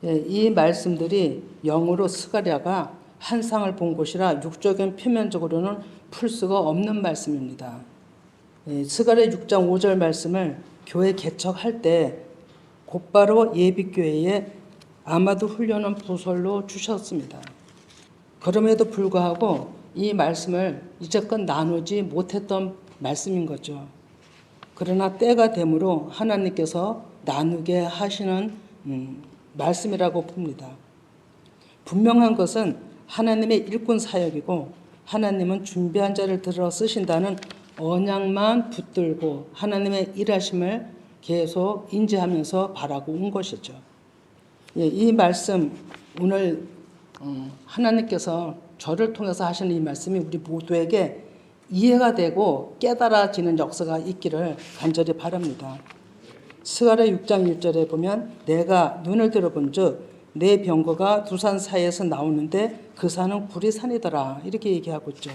예, 이 말씀들이 영으로 스가랴가 환상을 본 것이라 육적인 표면적으로는 풀 수가 없는 말씀입니다. 예, 스가랴 6장 5절 말씀을 교회 개척할 때 곧바로 예비교회에 아마도 훈련은 부설로 주셨습니다. 그럼에도 불구하고 이 말씀을 이제껏 나누지 못했던 말씀인 거죠. 그러나 때가 되므로 하나님께서 나누게 하시는 말씀이라고 봅니다. 분명한 것은 하나님의 일꾼 사역이고 하나님은 준비한 자를 들어 쓰신다는 언약만 붙들고 하나님의 일하심을 계속 인지하면서 바라고 온 것이죠. 예, 이 말씀 오늘 하나님께서 저를 통해서 하시는 이 말씀이 우리 모두에게 이해가 되고 깨달아지는 역사가 있기를 간절히 바랍니다. 스가랴 6장 1절에 보면 내가 눈을 들어본 즉 내 병거가 두 산 사이에서 나오는데 그 산은 구리산이더라 이렇게 얘기하고 있죠.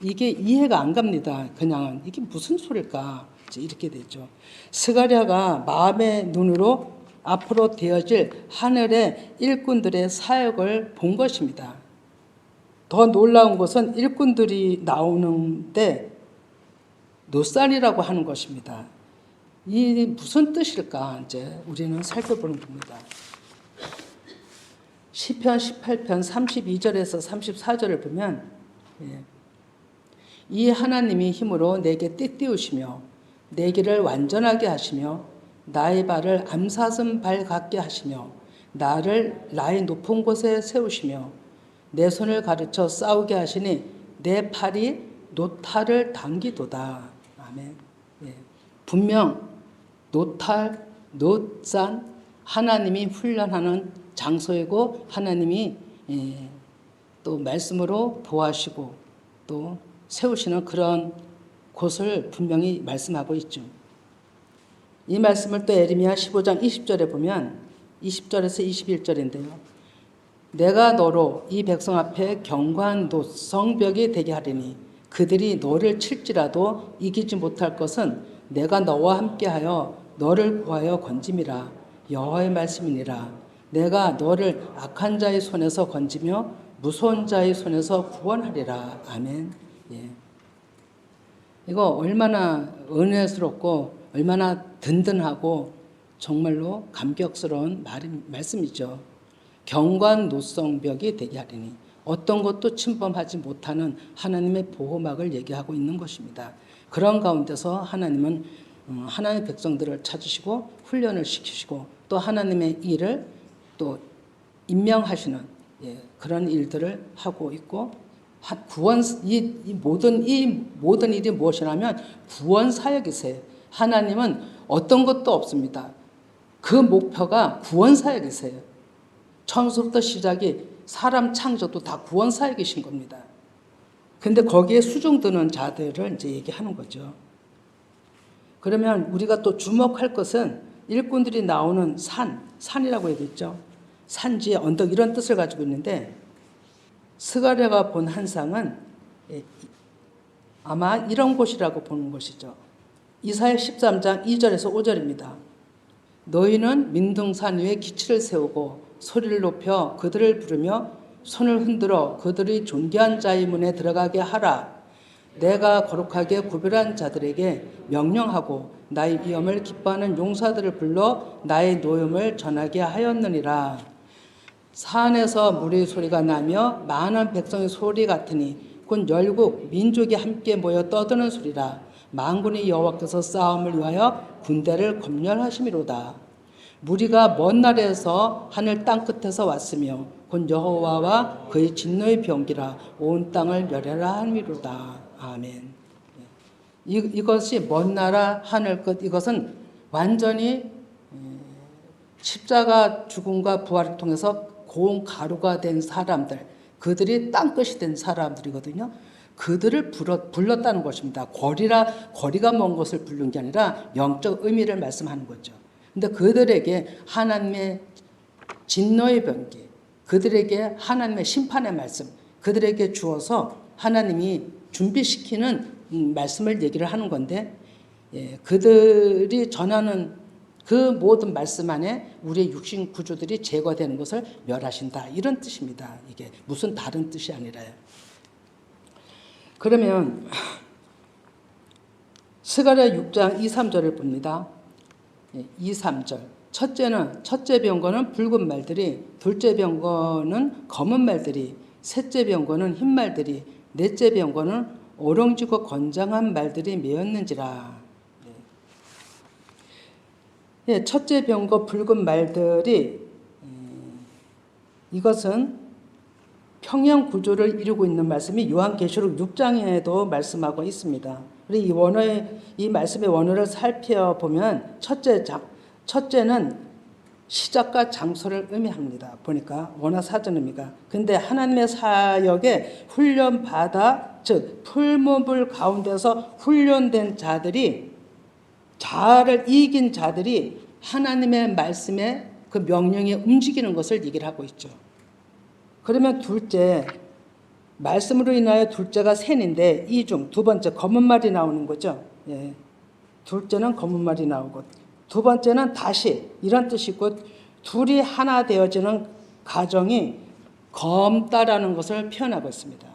이게 이해가 안 갑니다. 그냥은 이게 무슨 소릴까 이렇게 되죠. 스가랴가 마음의 눈으로 앞으로 되어질 하늘의 일꾼들의 사역을 본 것입니다. 더 놀라운 것은 일꾼들이 나오는데 노산이라고 하는 것입니다. 이 무슨 뜻일까 이제 우리는 살펴보는 겁니다. 시편 18편 32절에서 34절을 보면 이 하나님이 힘으로 내게 띠띠우시며 내 길을 완전하게 하시며 나의 발을 암사슴 발 같게 하시며 나를 나의 높은 곳에 세우시며 내 손을 가르쳐 싸우게 하시니 내 팔이 노탈을 당기도다. 아멘. 예. 분명 노탈, 노산 하나님이 훈련하는 장소이고 하나님이 또 말씀으로 보호하시고 또 세우시는 그런 곳을 분명히 말씀하고 있죠. 이 말씀을 또 에레미야 15장 20절에 보면 20절에서 21절인데요. 내가 너로 이 백성 앞에 견고한 노성벽이 되게 하리니 그들이 너를 칠지라도 이기지 못할 것은 내가 너와 함께하여 너를 구하여 건짐이라 여호와의 말씀이니라. 내가 너를 악한 자의 손에서 건지며 무서운 자의 손에서 구원하리라. 아멘. 예. 이거 얼마나 은혜스럽고 얼마나 든든하고 정말로 감격스러운 말씀이죠. 견고한 노성벽이 되게 하리니 어떤 것도 침범하지 못하는 하나님의 보호막을 얘기하고 있는 것입니다. 그런 가운데서 하나님은 하나님의 백성들을 찾으시고 훈련을 시키시고 또 하나님의 일을 또 임명하시는 그런 일들을 하고 있고 구원 이 모든 일이 무엇이냐면 구원 사역이세요. 하나님은 어떤 것도 없습니다. 그 목표가 구원 사역이세요. 처음부터 시작이 사람 창조도 다 구원 사역이신 겁니다. 근데 거기에 수종드는 자들을 이제 얘기하는 거죠. 그러면 우리가 또 주목할 것은 일꾼들이 나오는 산이라고 얘기했죠. 산지의 언덕 이런 뜻을 가지고 있는데 스가랴가 본 환상은 아마 이런 곳이라고 보는 것이죠. 이사야 13장 2절에서 5절입니다. 너희는 민둥산 위에 기치를 세우고 소리를 높여 그들을 부르며 손을 흔들어 그들이 존귀한 자의 문에 들어가게 하라. 내가 거룩하게 구별한 자들에게 명령하고 나의 위엄을 기뻐하는 용사들을 불러 나의 노염을 전하게 하였느니라. 산에서 물의 소리가 나며 많은 백성의 소리 같으니 곧 열국 민족이 함께 모여 떠드는 소리라. 만군의 여호와께서 싸움을 위하여 군대를 검열하심이로다. 무리가 먼 나라에서 하늘 땅 끝에서 왔으며 곧 여호와와 그의 진노의 병기라 온 땅을 멸하라 함이로다. 아멘. 이것이 먼 나라 하늘 끝 이것은 완전히 십자가 죽음과 부활을 통해서 고운 가루가 된 사람들, 그들이 땅끝이 된 사람들이거든요. 그들을 불렀다는 것입니다. 거리가 먼 것을 부른 게 아니라 영적 의미를 말씀하는 거죠. 근데 그들에게 하나님의 진노의 병기, 그들에게 하나님의 심판의 말씀, 그들에게 주어서 하나님이 준비시키는 말씀을 얘기를 하는 건데, 그들이 전하는 그 모든 말씀 안에 우리의 육신 구조들이 제거되는 것을 멸하신다. 이런 뜻입니다. 이게 무슨 다른 뜻이 아니라요. 그러면 스가랴 6장 2, 3절을 봅니다. 2, 3절. 첫째 병거는 붉은 말들이, 둘째 병거는 검은 말들이, 셋째 병거는 흰 말들이, 넷째 병거는 오롱지고 건장한 말들이 메었는지라. 첫째 병거 붉은 말들이 이것은 평형 구조를 이루고 있는 말씀이 요한계시록 6장에도 말씀하고 있습니다. 그리고 이 말씀의 원어를 살펴보면 첫째는 시작과 장소를 의미합니다. 보니까 원어 사전 의미가. 근데 하나님의 사역에 훈련받아, 즉 풀무불 가운데서 훈련된 자들이, 자아를 이긴 자들이 하나님의 말씀에 그 명령에 움직이는 것을 얘기를 하고 있죠. 그러면 둘째, 말씀으로 인하여 둘째가 셋인데 이 중 두 번째 검은 말이 나오는 거죠. 예. 둘째는 검은 말이 나오고 두 번째는 다시 이런 뜻이고, 둘이 하나 되어지는 가정이 검다라는 것을 표현하고 있습니다.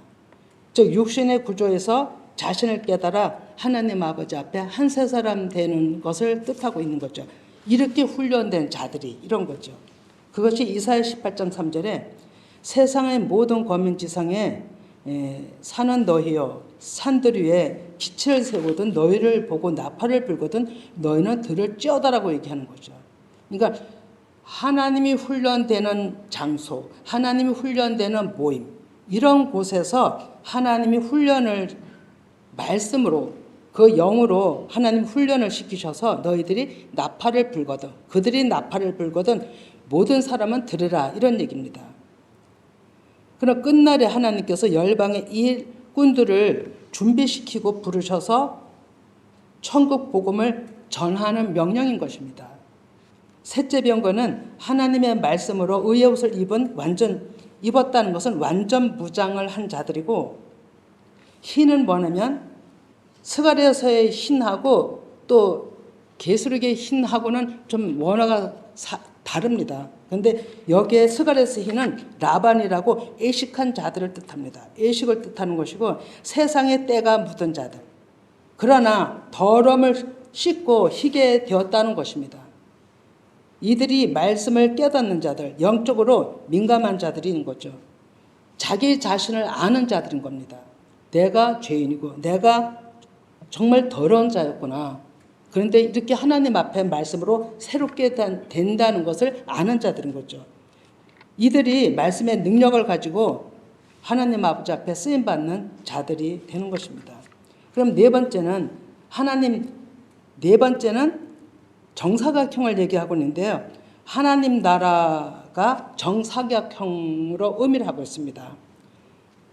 즉 육신의 구조에서 자신을 깨달아 하나님 아버지 앞에 한 세 사람 되는 것을 뜻하고 있는 거죠. 이렇게 훈련된 자들이 이런 거죠. 그것이 이사야 18장 3절에 세상의 모든 거민지상에 사는 너희여, 산들 위에 기치를 세우거든 너희를 보고 나팔을 불거든 너희는 들을 찌어다라고 얘기하는 거죠. 그러니까 하나님이 훈련되는 장소, 하나님이 훈련되는 모임, 이런 곳에서 하나님이 훈련을 말씀으로, 그 영으로 하나님 훈련을 시키셔서 너희들이 나팔을 불거든, 그들이 나팔을 불거든 모든 사람은 들으라, 이런 얘기입니다. 그러나 끝날에 하나님께서 열방의 일꾼들을 준비시키고 부르셔서 천국 복음을 전하는 명령인 것입니다. 셋째 병거는 하나님의 말씀으로 의의 옷을 입었다는 것은 완전 무장을 한 자들이고, 흰은 뭐냐면 스가랴서의 흰하고 또 계시록의 흰하고는 좀 원어가 다릅니다. 그런데 여기에 스가랴서 흰은 라반이라고 애식한 자들을 뜻합니다. 애식을 뜻하는 것이고 세상에 때가 묻은 자들, 그러나 더러움을 씻고 희게 되었다는 것입니다. 이들이 말씀을 깨닫는 자들, 영적으로 민감한 자들인 거죠. 자기 자신을 아는 자들인 겁니다. 내가 죄인이고 내가 정말 더러운 자였구나. 그런데 이렇게 하나님 앞에 말씀으로 새롭게 된다는 것을 아는 자들인 거죠. 이들이 말씀의 능력을 가지고 하나님 아버지 앞에 쓰임받는 자들이 되는 것입니다. 그럼 네 번째는 정사각형을 얘기하고 있는데요. 하나님 나라가 정사각형으로 의미를 하고 있습니다.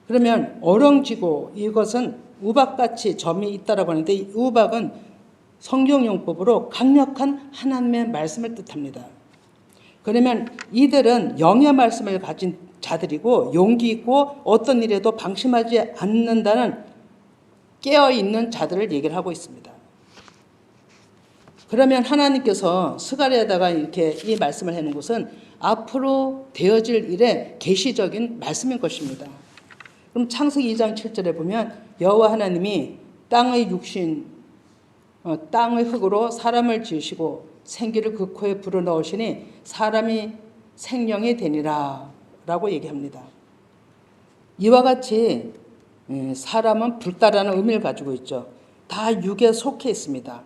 그러면 어렁지고, 이것은 우박같이 점이 있다라고 하는데 이 우박은 성경용법으로 강력한 하나님의 말씀을 뜻합니다. 그러면 이들은 영의 말씀을 가진 자들이고 용기 있고 어떤 일에도 방심하지 않는다는 깨어있는 자들을 얘기를 하고 있습니다. 그러면 하나님께서 스가랴에다가 이렇게 이 말씀을 해놓은 것은 앞으로 되어질 일의 계시적인 말씀인 것입니다. 그럼 창세기 2장 7절에 보면 여호와 하나님이 땅의 흙으로 사람을 지으시고 생기를 그 코에 불어넣으시니 사람이 생명이 되니라 라고 얘기합니다. 이와 같이 사람은 불다라는 의미를 가지고 있죠. 다 육에 속해 있습니다.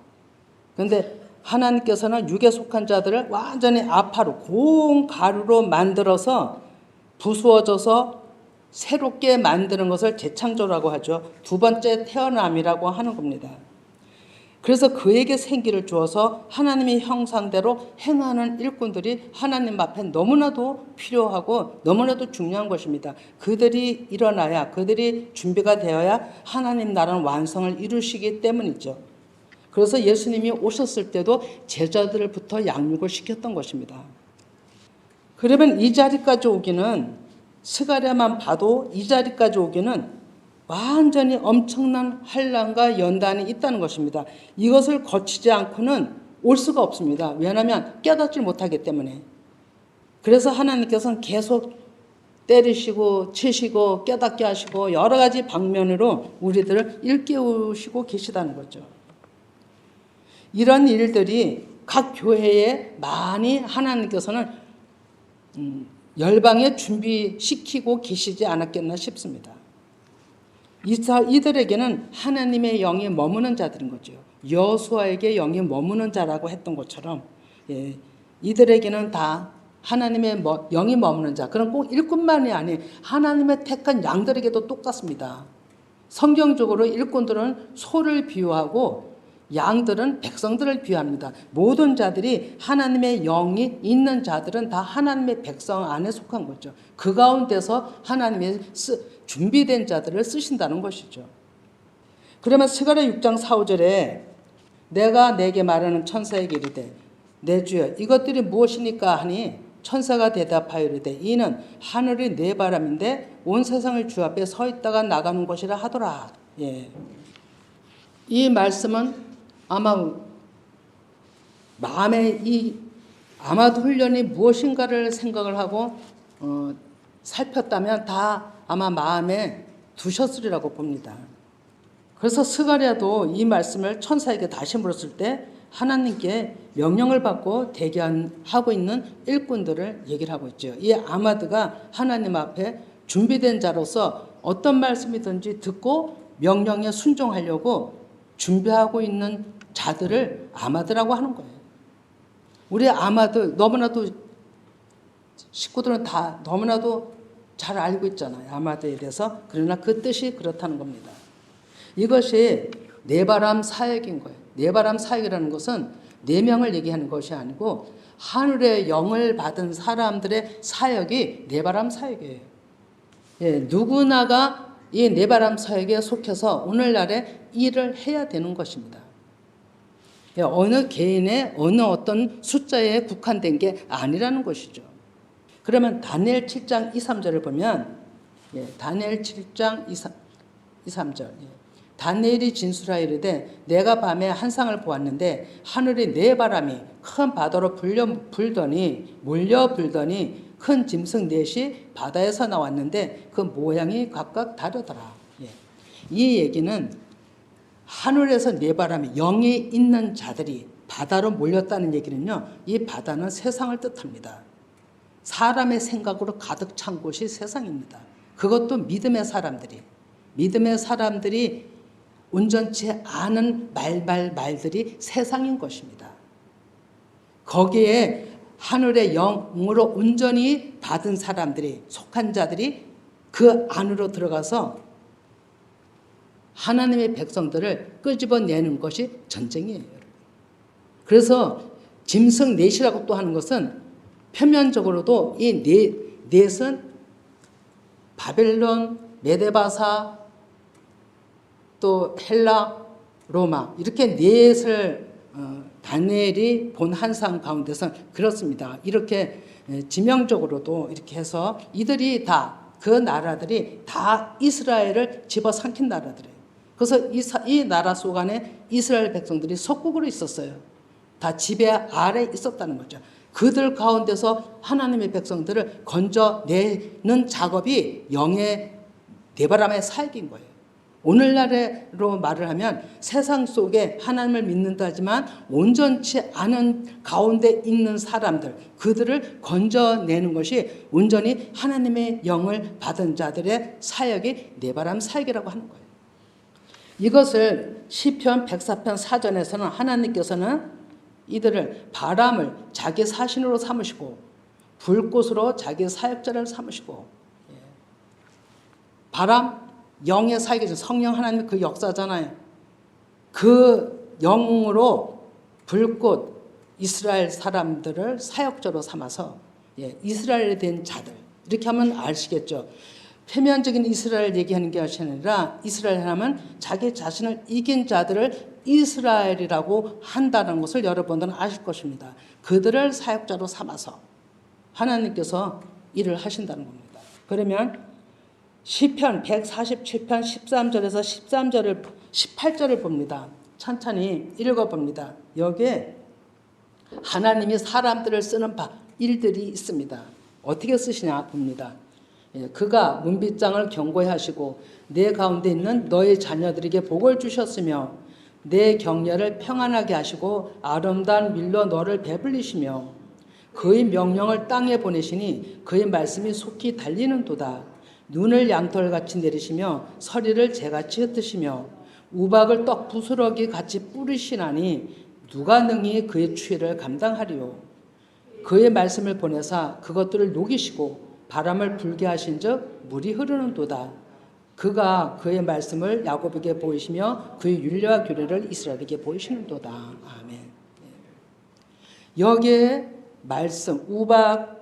그런데 하나님께서는 육에 속한 자들을 완전히 아파로 고운 가루로 만들어서 부수어져서 새롭게 만드는 것을 재창조라고 하죠. 두 번째 태어남이라고 하는 겁니다. 그래서 그에게 생기를 주어서 하나님의 형상대로 행하는 일꾼들이 하나님 앞에 너무나도 필요하고 너무나도 중요한 것입니다. 그들이 일어나야, 그들이 준비가 되어야 하나님 나라는 완성을 이루시기 때문이죠. 그래서 예수님이 오셨을 때도 제자들부터 양육을 시켰던 것입니다. 그러면 이 자리까지 오기는, 스가랴만 봐도 이 자리까지 오기는 완전히 엄청난 환난과 연단이 있다는 것입니다. 이것을 거치지 않고는 올 수가 없습니다. 왜냐하면 깨닫지 못하기 때문에. 그래서 하나님께서는 계속 때리시고 치시고 깨닫게 하시고 여러 가지 방면으로 우리들을 일깨우시고 계시다는 거죠. 이런 일들이 각 교회에 많이 하나님께서는 열방에 준비시키고 계시지 않았겠나 싶습니다. 이들에게는 하나님의 영이 머무는 자들인 거죠. 여호수아에게 영이 머무는 자라고 했던 것처럼 이들에게는 다 하나님의 영이 머무는 자, 그럼 꼭 일꾼만이 아닌 하나님의 택한 양들에게도 똑같습니다. 성경적으로 일꾼들은 소를 비유하고 양들은 백성들을 비유합니다. 모든 자들이 하나님의 영이 있는 자들은 다 하나님의 백성 안에 속한 거죠. 그 가운데서 하나님의 준비된 자들을 쓰신다는 것이죠. 그러면 스가랴 6장 4, 5절에 내가 내게 말하는 천사에게 이르되 내 주여 이것들이 무엇이니까 하니 천사가 대답하여 이르되 이는 하늘이 내 바람인데 온 세상을 주 앞에 서 있다가 나가는 것이라 하더라. 이 말씀은 아마 마음에 아마도 훈련이 무엇인가를 생각을 하고 살폈다면 다 아마 마음에 두셨으리라고 봅니다. 그래서 스가랴도 이 말씀을 천사에게 다시 물었을 때 하나님께 명령을 받고 대기하고 있는 일꾼들을 얘기를 하고 있죠. 이 아마드가 하나님 앞에 준비된 자로서 어떤 말씀이든지 듣고 명령에 순종하려고 준비하고 있는 자들을 아마드라고 하는 거예요. 우리 아마드 너무나도 식구들은 다 너무나도 잘 알고 있잖아요. 아마드에 대해서. 그러나 그 뜻이 그렇다는 겁니다. 이것이 네바람 사역인 거예요. 네바람 사역이라는 것은 네 명을 얘기하는 것이 아니고 하늘의 영을 받은 사람들의 사역이 네바람 사역이에요. 누구나가 이 네바람 사역에 속해서 오늘날에 일을 해야 되는 것입니다. 어느 개인의 어느 어떤 숫자에 국한된 게 아니라는 것이죠. 그러면 다니엘 7장 2, 3절을 보면 다니엘 7장 2, 3절 다니엘이 진술하여 이르되 내가 밤에 한 상을 보았는데 하늘이 네 바람이 큰 바다로 몰려 불더니 큰 짐승 넷이 바다에서 나왔는데 그 모양이 각각 다르더라. 이 얘기는 하늘에서 네 바람이 영이 있는 자들이 바다로 몰렸다는 얘기는요. 이 바다는 세상을 뜻합니다. 사람의 생각으로 가득 찬 곳이 세상입니다. 그것도 믿음의 사람들이 온전치 않은 말들이 세상인 것입니다. 거기에 하늘의 영으로 온전히 받은 사람들이 속한 자들이 그 안으로 들어가서 하나님의 백성들을 끄집어내는 것이 전쟁이에요. 그래서 짐승 넷이라고 또 하는 것은 표면적으로도 이 넷은 바벨론, 메데바사, 또 헬라, 로마 이렇게 넷을 다니엘이 본 한상 가운데서 그렇습니다. 이렇게 지명적으로도 이렇게 해서 이들이 다 그 나라들이 다 이스라엘을 집어삼킨 나라들이에요. 그래서 이 나라 속 안에 이스라엘 백성들이 속국으로 있었어요. 다 지배 아래 있었다는 거죠. 그들 가운데서 하나님의 백성들을 건져내는 작업이 영의 네바람의 사역인 거예요. 오늘날로 말을 하면 세상 속에 하나님을 믿는다 하지만 온전치 않은 가운데 있는 사람들, 그들을 건져내는 것이 온전히 하나님의 영을 받은 자들의 사역이 네바람 사역이라고 하는 거예요. 이것을 시편 104편 4전에서는 하나님께서는 이들을 바람을 자기 사신으로 삼으시고 불꽃으로 자기 사역자를 삼으시고 바람 영의 사역이죠. 성령 하나님 그 역사잖아요. 그 영으로 불꽃 이스라엘 사람들을 사역자로 삼아서 이스라엘에 된 자들 이렇게 하면 아시겠죠. 표면적인 이스라엘 얘기하는 게 아니라 이스라엘 하면 자기 자신을 이긴 자들을 이스라엘이라고 한다는 것을 여러분들은 아실 것입니다. 그들을 사역자로 삼아서 하나님께서 일을 하신다는 겁니다. 그러면 시편 147편 13절에서 18절을 봅니다. 천천히 읽어봅니다. 여기에 하나님이 사람들을 쓰는 일들이 있습니다. 어떻게 쓰시냐 봅니다. 그가 문빗장을 견고히 하시고 내 가운데 있는 너희 자녀들에게 복을 주셨으며 내 경려를 평안하게 하시고 아름다운 밀로 너를 배불리시며 그의 명령을 땅에 보내시니 그의 말씀이 속히 달리는도다. 눈을 양털같이 내리시며 서리를 재같이 흩으시며 우박을 떡 부스러기 같이 뿌리시나니 누가 능히 그의 추위를 감당하리요. 그의 말씀을 보내사 그것들을 녹이시고 바람을 불게 하신즉 물이 흐르는도다. 그가 그의 말씀을 야곱에게 보이시며 그의 율례와 규례를 이스라엘에게 보이시는도다. 아멘. 여기에 말씀 우박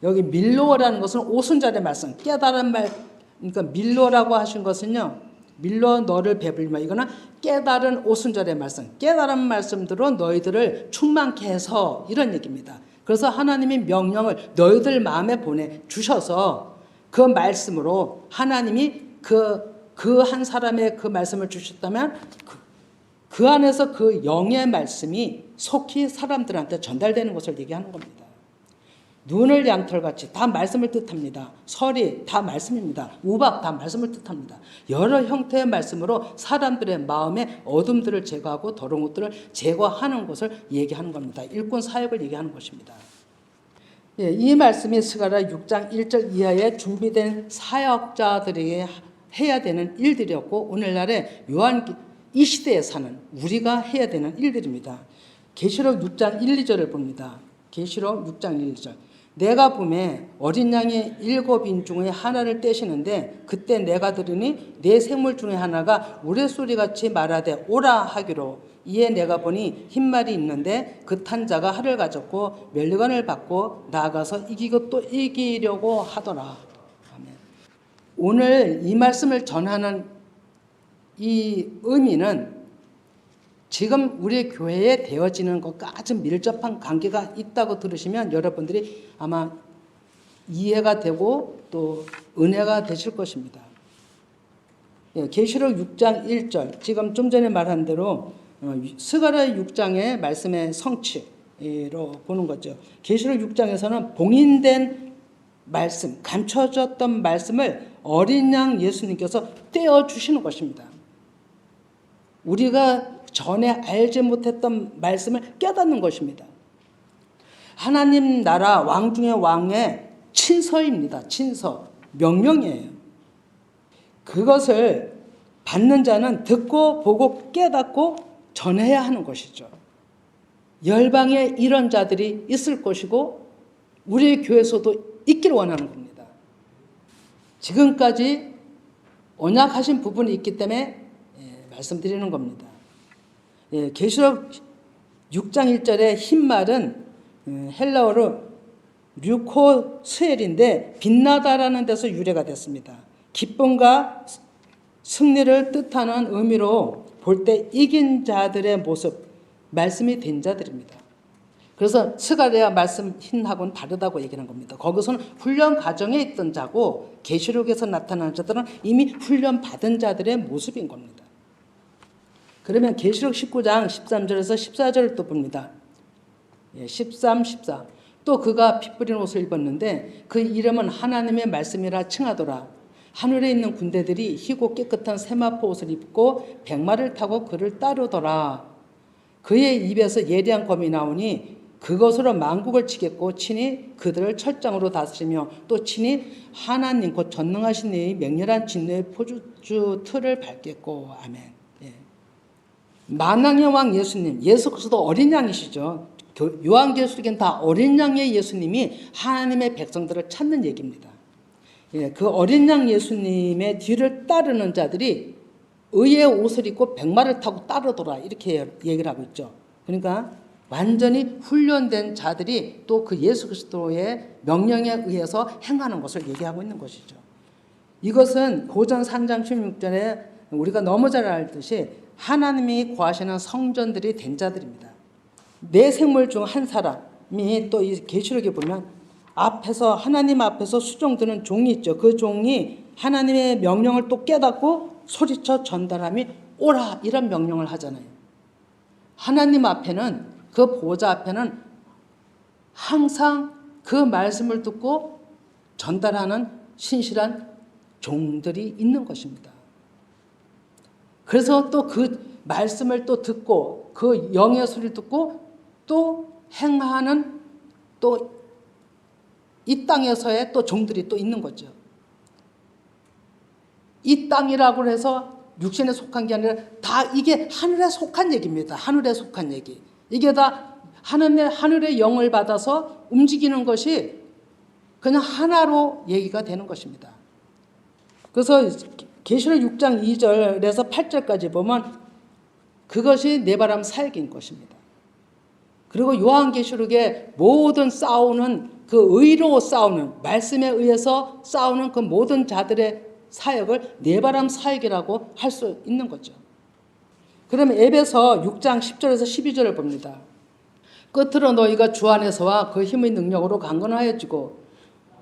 여기 밀로라는 것은 오순절의 말씀 깨달은 말 그러니까 밀로라고 하신 것은요 밀로 너를 배불리며 이거는 깨달은 오순절의 말씀 깨달은 말씀대로 너희들을 충만케 해서 이런 얘기입니다. 그래서 하나님이 명령을 너희들 마음에 보내주셔서 그 말씀으로 하나님이 그 한 사람의 그 말씀을 주셨다면 그 안에서 그 영의 말씀이 속히 사람들한테 전달되는 것을 얘기하는 겁니다. 눈을 양털같이 다 말씀을 뜻합니다. 설이 다 말씀입니다. 우박 다 말씀을 뜻합니다. 여러 형태의 말씀으로 사람들의 마음의 어둠들을 제거하고 더러운 것들을 제거하는 것을 얘기하는 겁니다. 일꾼 사역을 얘기하는 것입니다. 이 말씀이 스가랴 6장 1절 이하에 준비된 사역자들에게 해야 되는 일들이었고 오늘날의 이 시대에 사는 우리가 해야 되는 일들입니다. 계시록 6장 1, 2절을 봅니다. 계시록 6장 1, 2절 내가 봄에 어린 양의 7인 중에 하나를 떼시는데 그때 내가 들으니 네 생물 중에 하나가 우레소리같이 말하되 오라 하기로 이에 내가 보니 흰말이 있는데 그 탄 자가 활을 가졌고 멸류관을 받고 나아가서 이기고 또 이기려고 하더라. 아멘. 오늘 이 말씀을 전하는 이 의미는 지금 우리 교회에 되어지는 것과 아주 밀접한 관계가 있다고 들으시면 여러분들이 아마 이해가 되고 또 은혜가 되실 것입니다. 계시록 6장 1절 지금 좀 전에 말한 대로 스가랴 6장의 말씀의 성취로 보는 거죠. 계시록 6장에서는 봉인된 말씀, 감춰졌던 말씀을 어린 양 예수님께서 떼어주시는 것입니다. 우리가 전에 알지 못했던 말씀을 깨닫는 것입니다. 하나님 나라 왕 중의 왕의 친서입니다. 친서, 명령이에요. 그것을 받는 자는 듣고 보고 깨닫고 전해야 하는 것이죠. 열방에 이런 자들이 있을 것이고 우리 교회에서도 있기를 원하는 겁니다. 지금까지 언약하신 부분이 있기 때문에 말씀드리는 겁니다. 계시록 6장 1절의 흰말은 헬라어로 류코스엘인데 빛나다라는 데서 유래가 됐습니다. 기쁨과 승리를 뜻하는 의미로 볼 때 이긴 자들의 모습, 말씀이 된 자들입니다. 그래서 스가랴 말씀 흰하고는 다르다고 얘기하는 겁니다. 거기서는 훈련 과정에 있던 자고 계시록에서 나타나는 자들은 이미 훈련 받은 자들의 모습인 겁니다. 그러면 계시록 19장 13절에서 14절을 또 봅니다. 13, 14. 또 그가 피 뿌린 옷을 입었는데 그 이름은 하나님의 말씀이라 칭하더라. 하늘에 있는 군대들이 희고 깨끗한 세마포 옷을 입고 백마를 타고 그를 따르더라. 그의 입에서 예리한 검이 나오니 그것으로 만국을 치겠고 친히 그들을 철장으로 다스리며 또 친히 하나님 곧 전능하신 이의 맹렬한 진노의 포주주 틀을 밟겠고. 아멘. 만왕의 왕 예수님, 예수 그리스도 어린 양이시죠. 요한계시록엔 다 어린 양의 예수님이 하나님의 백성들을 찾는 얘기입니다. 그 어린 양 예수님의 뒤를 따르는 자들이 의의 옷을 입고 백마를 타고 따르더라 이렇게 얘기를 하고 있죠. 그러니까 완전히 훈련된 자들이 또 그 예수 그리스도의 명령에 의해서 행하는 것을 얘기하고 있는 것이죠. 이것은 고전 3장 16절에 우리가 너무 잘 알듯이 하나님이 거하시는 성전들이 된 자들입니다. 네 생물 중 한 사람이 또 이 계시록에 보면 앞에서 하나님 앞에서 수종드는 종이 있죠. 그 종이 하나님의 명령을 또 깨닫고 소리쳐 전달함이 오라 이런 명령을 하잖아요. 하나님 앞에는 그 보좌 앞에는 항상 그 말씀을 듣고 전달하는 신실한 종들이 있는 것입니다. 그래서 또 그 말씀을 또 듣고 그 영의 소리를 듣고 또 행하는 또 이 땅에서의 또 종들이 또 있는 거죠. 이 땅이라고 해서 육신에 속한 게 아니라 다 이게 하늘에 속한 얘기입니다. 하늘에 속한 얘기. 이게 다 하늘의 영을 받아서 움직이는 것이 그냥 하나로 얘기가 되는 것입니다. 그래서 계시록 6장 2절에서 8절까지 보면 그것이 내 바람 사역인 것입니다. 그리고 요한계시록의 모든 싸우는 그 의로 싸우는 말씀에 의해서 싸우는 그 모든 자들의 사역을 내 바람 사역이라고 할 수 있는 거죠. 그러면 에베소 6장 10절에서 12절을 봅니다. 끝으로 너희가 주 안에서와 그 힘의 능력으로 강건하여지고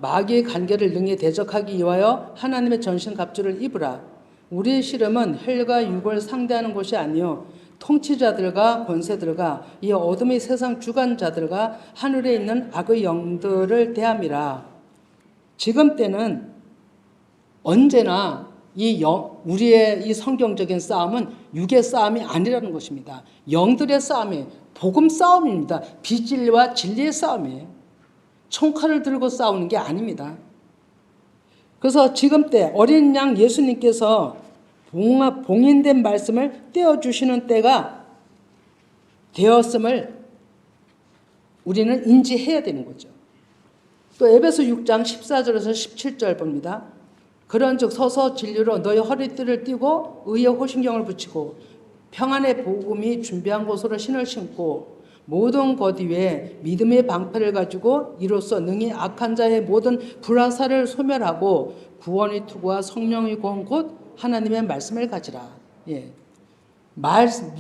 마귀의 관계를 능히 대적하기 위하여 하나님의 전신갑주를 입으라. 우리의 씨름은 혈과 육을 상대하는 것이 아니요 통치자들과 권세들과 이 어둠의 세상 주관자들과 하늘에 있는 악의 영들을 대함이라. 지금 때는 언제나 우리의 이 성경적인 싸움은 육의 싸움이 아니라는 것입니다. 영들의 싸움이 복음 싸움입니다. 비진리와 진리의 싸움이에요. 총칼을 들고 싸우는 게 아닙니다. 그래서 지금 때 어린 양 예수님께서 봉인된 말씀을 떼어주시는 때가 되었음을 우리는 인지해야 되는 거죠. 또 에베소 6장 14절에서 17절 봅니다. 그런즉 서서 진리로 너희 허리띠를 띠고 의의 호신경을 붙이고 평안의 복음이 준비한 곳으로 신을 신고 모든 것 위에 믿음의 방패를 가지고 이로써 능히 악한 자의 모든 불화살을 소멸하고 구원의 투구와 성령의 구원 곧 하나님의 말씀을 가지라. 예.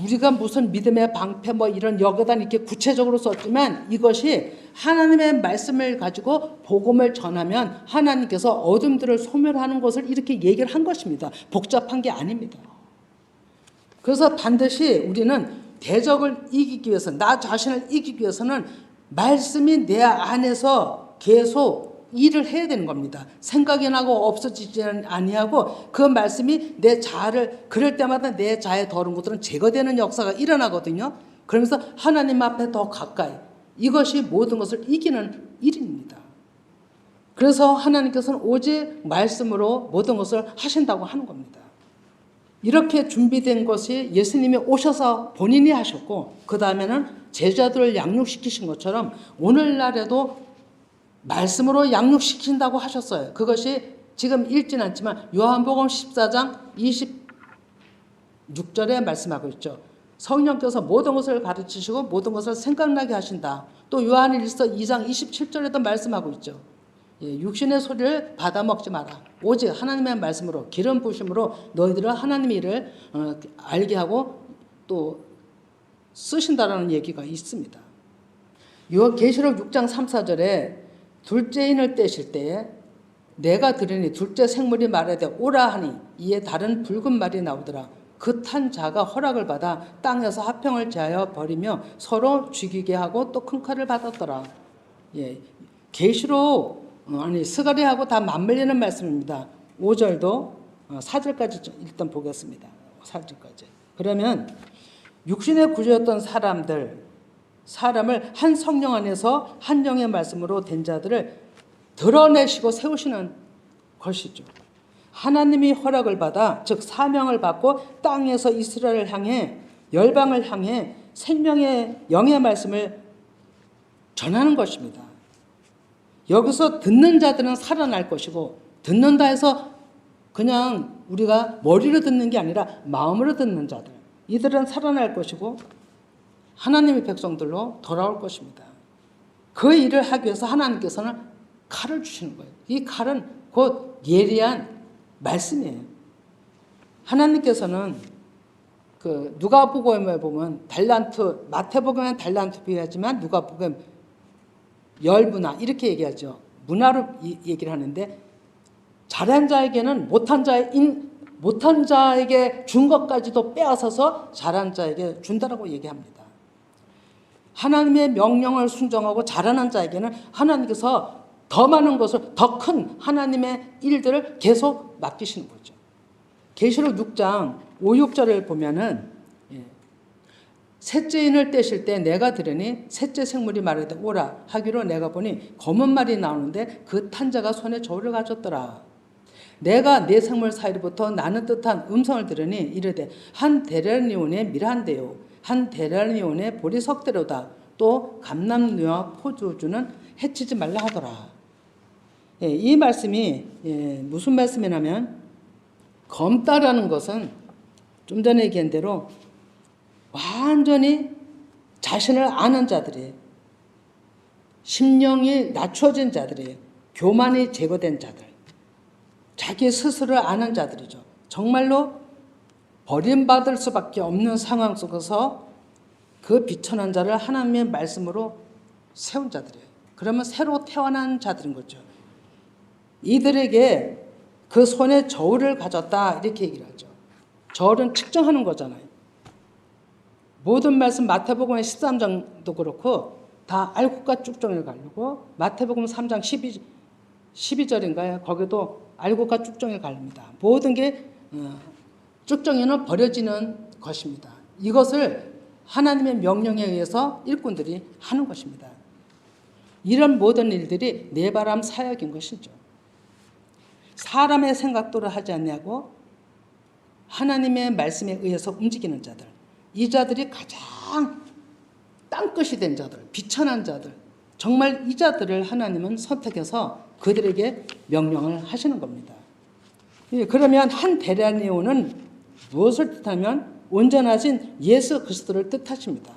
우리가 무슨 믿음의 방패 이런 여기다 이렇게 구체적으로 썼지만 이것이 하나님의 말씀을 가지고 복음을 전하면 하나님께서 어둠들을 소멸하는 것을 이렇게 얘기를 한 것입니다. 복잡한 게 아닙니다. 그래서 반드시 우리는 대적을 이기기 위해서 나 자신을 이기기 위해서는 말씀이 내 안에서 계속 일을 해야 되는 겁니다. 생각이 나고 없어지지 아니하고 그 말씀이 내 자아를 그럴 때마다 내 자아의 더러운 것들은 제거되는 역사가 일어나거든요. 그러면서 하나님 앞에 더 가까이 이것이 모든 것을 이기는 일입니다. 그래서 하나님께서는 오직 말씀으로 모든 것을 하신다고 하는 겁니다. 이렇게 준비된 것이 예수님이 오셔서 본인이 하셨고 그 다음에는 제자들을 양육시키신 것처럼 오늘날에도 말씀으로 양육시킨다고 하셨어요. 그것이 지금 읽지는 않지만 요한복음 14장 26절에 말씀하고 있죠. 성령께서 모든 것을 가르치시고 모든 것을 생각나게 하신다. 또 요한일서 2장 27절에도 말씀하고 있죠. 육신의 소리를 받아먹지 마라. 오직 하나님의 말씀으로 기름 부으심으로 너희들은 하나님의 일을 알게 하고 또 쓰신다라는 얘기가 있습니다. 계시록 6장 3, 4절에 둘째 인을 떼실 때에 내가 들으니 둘째 생물이 말하되 오라 하니 이에 다른 붉은 말이 나오더라. 그 탄 자가 허락을 받아 땅에서 화평을 제하여 버리며 서로 죽이게 하고 또 큰 칼을 받았더라. 계시록 스가랴하고 다 맞물리는 말씀입니다. 5절도 4절까지 일단 보겠습니다. 4절까지. 그러면 육신의 구조였던 사람을 한 성령 안에서 한 영의 말씀으로 된 자들을 드러내시고 세우시는 것이죠. 하나님이 허락을 받아 즉 사명을 받고 땅에서 이스라엘을 향해 열방을 향해 생명의 영의 말씀을 전하는 것입니다. 여기서 듣는 자들은 살아날 것이고 듣는다 해서 그냥 우리가 머리로 듣는 게 아니라 마음으로 듣는 자들 이들은 살아날 것이고 하나님의 백성들로 돌아올 것입니다. 그 일을 하기 위해서 하나님께서는 칼을 주시는 거예요. 이 칼은 곧 예리한 말씀이에요. 하나님께서는 그 누가복음에 보면 달란트, 마태복음은 달란트 비유하지만 누가복음 열문화 이렇게 얘기하죠. 문화로 얘기를 하는데 잘한 자에게는 못한 자에게 준 것까지도 빼앗아서 잘한 자에게 준다라고 얘기합니다. 하나님의 명령을 순종하고 자라는 자에게는 하나님께서 더 많은 것을, 더 큰 하나님의 일들을 계속 맡기시는 거죠. 계시록 6장 5, 6절을 보면은 셋째 인을 떼실 때 내가 들으니 셋째 생물이 말하되 오라 하기로 내가 보니 검은 말이 나오는데 그 탄 자가 손에 저울을 가졌더라. 내가 네 생물 사이로부터 나는 듯한 음성을 들으니 이르되 한 데나리온의 밀한대요 한 데나리온의 보리 석대로다. 또 감람류와 포도주는 해치지 말라 하더라. 이 말씀이 무슨 말씀이냐면, 검다라는 것은 좀 전에 얘기한 대로 완전히 자신을 아는 자들이에요. 심령이 낮춰진 자들이에요. 교만이 제거된 자들, 자기 스스로를 아는 자들이죠. 정말로 버림받을 수밖에 없는 상황 속에서 그 비천한 자를 하나님의 말씀으로 세운 자들이에요. 그러면 새로 태어난 자들인 거죠. 이들에게 그 손에 저울을 가졌다 이렇게 얘기를 하죠. 저울은 측정하는 거잖아요. 모든 말씀 마태복음 13장도 그렇고 다 알곡과 쭉정이를 가르고, 마태복음 3장 12절인가요? 거기도 알곡과 쭉정이를 가릅니다. 모든 게 쭉정이는 버려지는 것입니다. 이것을 하나님의 명령에 의해서 일꾼들이 하는 것입니다. 이런 모든 일들이 네바람 사역인 것이죠. 사람의 생각대로 하지 않냐고 하나님의 말씀에 의해서 움직이는 자들, 이 자들이 가장 땅끝이 된 자들, 비천한 자들, 정말 이 자들을 하나님은 선택해서 그들에게 명령을 하시는 겁니다. 그러면 한 데나리온은 무엇을 뜻하면 온전하신 예수 그리스도를 뜻하십니다.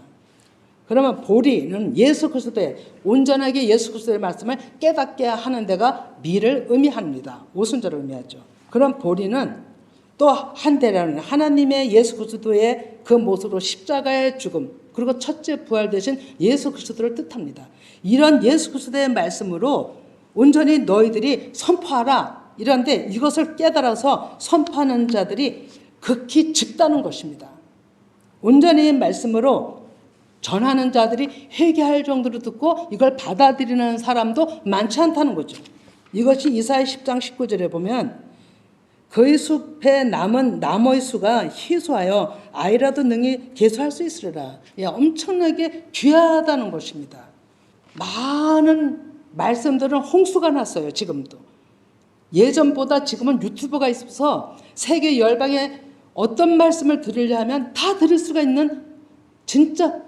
그러면 보리는 예수 그리스도의, 온전하게 예수 그리스도의 말씀을 깨닫게 하는 데가 미를 의미합니다. 오순절을 의미하죠. 그럼 보리는 또 한 데나리온, 하나님의 예수 그리스도의 그 모습으로 십자가의 죽음, 그리고 첫째 부활 되신 예수 그리스도를 뜻합니다. 이런 예수 그리스도의 말씀으로 온전히 너희들이 선포하라, 이런데 이것을 깨달아서 선포하는 자들이 극히 적다는 것입니다. 온전히 말씀으로 전하는 자들이 회개할 정도로 듣고 이걸 받아들이는 사람도 많지 않다는 거죠. 이것이 이사야 10장 19절에 보면 그의 숲에 남은 나무의 수가 희소하여 아이라도 능히 계수할 수 있으리라. 엄청나게 귀하다는 것입니다. 많은 말씀들은 홍수가 났어요. 지금도. 예전보다 지금은 유튜브가 있어서 세계 열방에 어떤 말씀을 들으려 하면 다 들을 수가 있는 진짜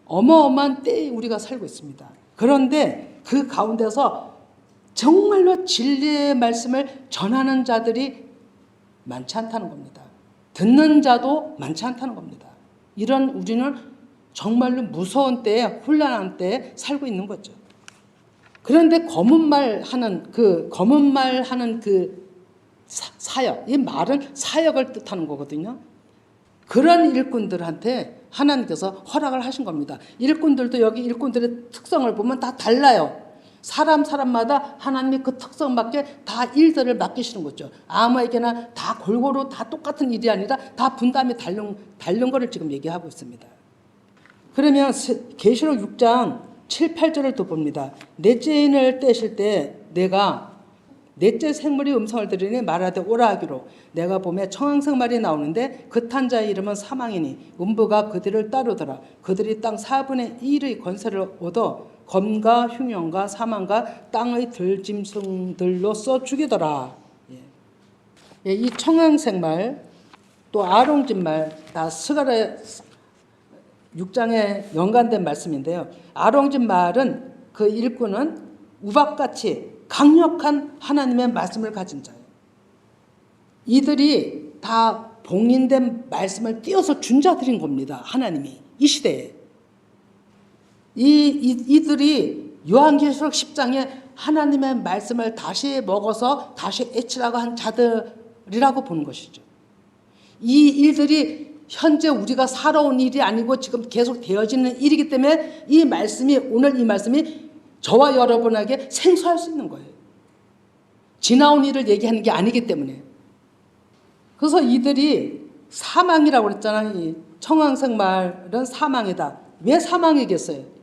어마어마한 때에 우리가 살고 있습니다. 그런데 그 가운데서 정말로 진리의 말씀을 전하는 자들이 많지 않다는 겁니다. 듣는 자도 많지 않다는 겁니다. 이런 우리는 정말로 무서운 때에, 혼란한 때에 살고 있는 거죠. 그런데 검은 말 하는 그 사역, 이 말은 사역을 뜻하는 거거든요. 그런 일꾼들한테 하나님께서 허락을 하신 겁니다. 일꾼들도 여기 일꾼들의 특성을 보면 다 달라요. 사람마다 하나님이 그 특성 맞게 다 일들을 맡기시는 거죠. 아무에게나 다 골고루 다 똑같은 일이 아니라 다 분담이 다른 거를 지금 얘기하고 있습니다. 그러면 계시록 6장 7, 8절을 또 봅니다. 넷째 인을 떼실 때 내가 넷째 생물이 음성을 들으니 말하되 오라 하기로 내가 보매 청황색 말이 나오는데 그 탄 자의 이름은 사망이니 음부가 그들을 따르더라. 그들이 땅 4분의 1의 권세를 얻어 검과 흉년과 사망과 땅의 들짐승들로써 죽이더라. 이 청황색 말, 또 아롱집 말, 다 스가랴 6장에 연관된 말씀인데요. 아롱집 말은 그 일꾼은 우박같이 강력한 하나님의 말씀을 가진 자예요. 이들이 다 봉인된 말씀을 띄어서 준 자들인 겁니다. 하나님이 이 시대에. 이들이 요한계시록 10장에 하나님의 말씀을 다시 먹어서 다시 애치라고 한 자들이라고 보는 것이죠. 이 일들이 현재 우리가 살아온 일이 아니고 지금 계속 되어지는 일이기 때문에 이 말씀이, 오늘 이 말씀이 저와 여러분에게 생소할 수 있는 거예요. 지나온 일을 얘기하는 게 아니기 때문에. 그래서 이들이 사망이라고 그랬잖아요. 이 청황색 말은 사망이다. 왜 사망이겠어요?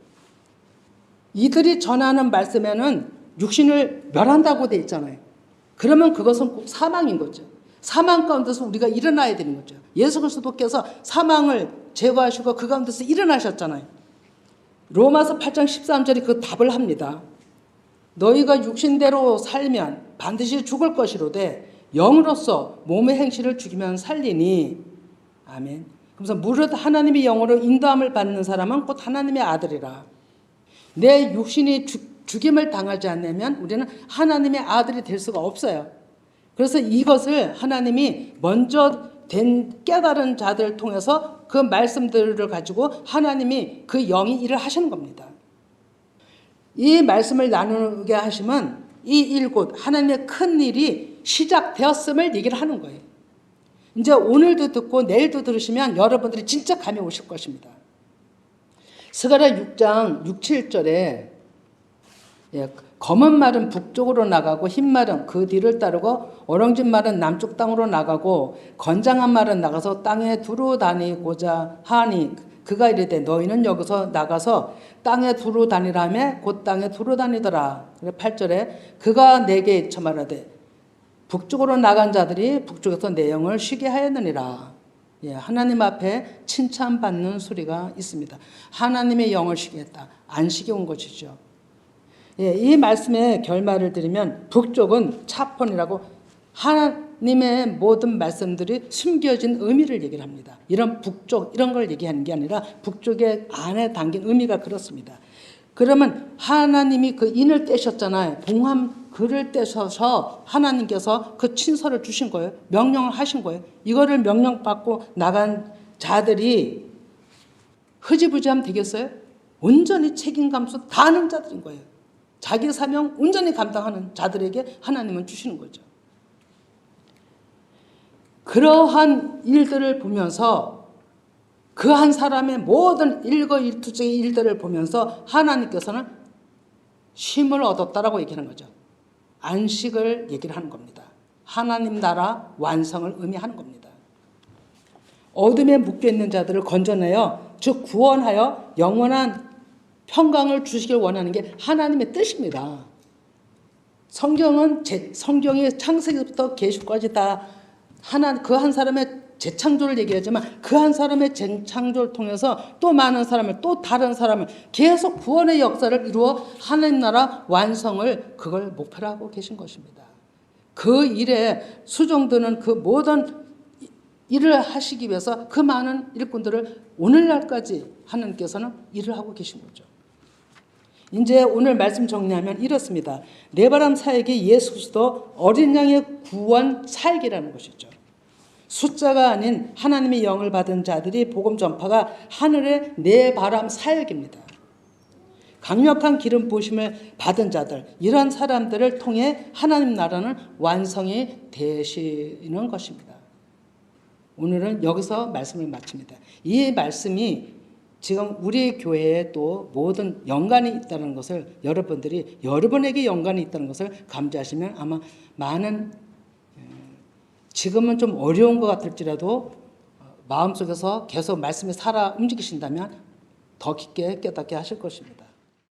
이들이 전하는 말씀에는 육신을 멸한다고 돼 있잖아요. 그러면 그것은 꼭 사망인 거죠. 사망 가운데서 우리가 일어나야 되는 거죠. 예수 그리스도께서 사망을 제거하시고 그 가운데서 일어나셨잖아요. 로마서 8장 13절이 그 답을 합니다. 너희가 육신대로 살면 반드시 죽을 것이로되 영으로서 몸의 행실을 죽이면 살리니. 아멘. 그래서 무릇 하나님의 영으로 인도함을 받는 사람은 곧 하나님의 아들이라. 내 육신이 죽임을 당하지 않으면 우리는 하나님의 아들이 될 수가 없어요. 그래서 이것을 하나님이 먼저 깨달은 자들을 통해서 그 말씀들을 가지고 하나님이 그 영이 일을 하시는 겁니다. 이 말씀을 나누게 하시면 이 일곧 하나님의 큰 일이 시작되었음을 얘기를 하는 거예요. 이제 오늘도 듣고 내일도 들으시면 여러분들이 진짜 감이 오실 것입니다. 스가랴 6장 6, 7절에 검은 말은 북쪽으로 나가고 흰 말은 그 뒤를 따르고 어렁진 말은 남쪽 땅으로 나가고 건장한 말은 나가서 땅에 두루 다니고자 하니 그가 이르되 너희는 여기서 나가서 땅에 두루 다니라며 곧 땅에 두루 다니더라. 8절에 그가 내게 말하되 북쪽으로 나간 자들이 북쪽에서 내 영을 쉬게 하였느니라. 하나님 앞에 칭찬받는 소리가 있습니다. 하나님의 영을 쉬게 했다. 안식이 온 것이죠. 이 말씀의 결말을 드리면 북쪽은 차폰이라고 하나님의 모든 말씀들이 숨겨진 의미를 얘기를 합니다. 이런 북쪽 이런 걸 얘기하는 게 아니라 북쪽의 안에 담긴 의미가 그렇습니다. 그러면 하나님이 그 인을 떼셨잖아요. 봉함 글을 떼셔서 하나님께서 그 친서를 주신 거예요. 명령을 하신 거예요. 이거를 명령받고 나간 자들이 흐지부지하면 되겠어요? 온전히 책임감수 다 하는 자들인 거예요. 자기 사명 온전히 감당하는 자들에게 하나님은 주시는 거죠. 그러한 일들을 보면서 그 한 사람의 모든 일거일투족의 일들을 보면서 하나님께서는 쉼을 얻었다라고 얘기하는 거죠. 안식을 얘기를 하는 겁니다. 하나님 나라 완성을 의미하는 겁니다. 어둠에 묶여있는 자들을 건져내어 즉 구원하여 영원한 평강을 주시길 원하는 게 하나님의 뜻입니다. 성경이 창세기부터 계시까지 다 그 한 사람의 재창조를 얘기하지만 그 한 사람의 재창조를 통해서 또 많은 사람을 또 다른 사람을 계속 구원의 역사를 이루어 하나님 나라 완성을 그걸 목표로 하고 계신 것입니다. 그 일에 수종드는 그 모든 일을 하시기 위해서 그 많은 일꾼들을 오늘날까지 하나님께서는 일을 하고 계신 거죠. 이제 오늘 말씀 정리하면 이렇습니다. 네바람 사역이 예수 그리스도 어린 양의 구원 사역이라는 것이죠. 숫자가 아닌 하나님의 영을 받은 자들이 복음 전파가 하늘의 네바람 사역입니다. 강력한 기름 부으심을 받은 자들, 이런 사람들을 통해 하나님 나라는 완성이 되시는 것입니다. 오늘은 여기서 말씀을 마칩니다. 이 말씀이 지금 우리 교회에 또 모든 연관이 있다는 것을 여러분에게 연관이 있다는 것을 감지하시면 아마 많은 지금은 좀 어려운 것 같을지라도 마음속에서 계속 말씀이 살아 움직이신다면 더 깊게 깨닫게 하실 것입니다.